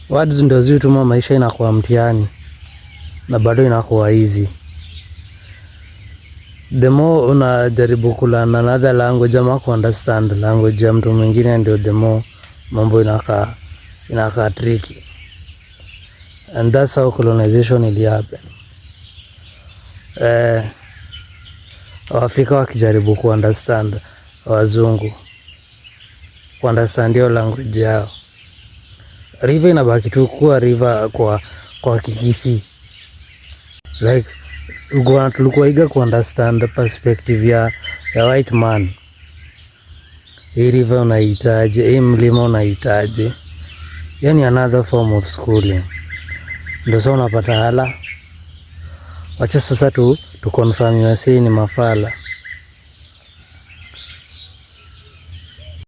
Words ndio zituma maisha inakuwa mtihani na bado inakuwa easy. The more unajaribu kulearn another language ama ku understand language ya mtu mwingine, ndio the more mambo inakaa tricky. And that's how colonization ili happen. Waafrika wakijaribu ku understand wazungu, ku understand your language yao, river inabaki tu kuwa river kwa Kikisi. Like tulikuwa iga ku understand perspective ya white man. Hii river unaitaje, hii mlima unaitaje, yani another form of schooling. Ndio sasa unapata hala. Wacha sasa tu confirm you say ni mafala.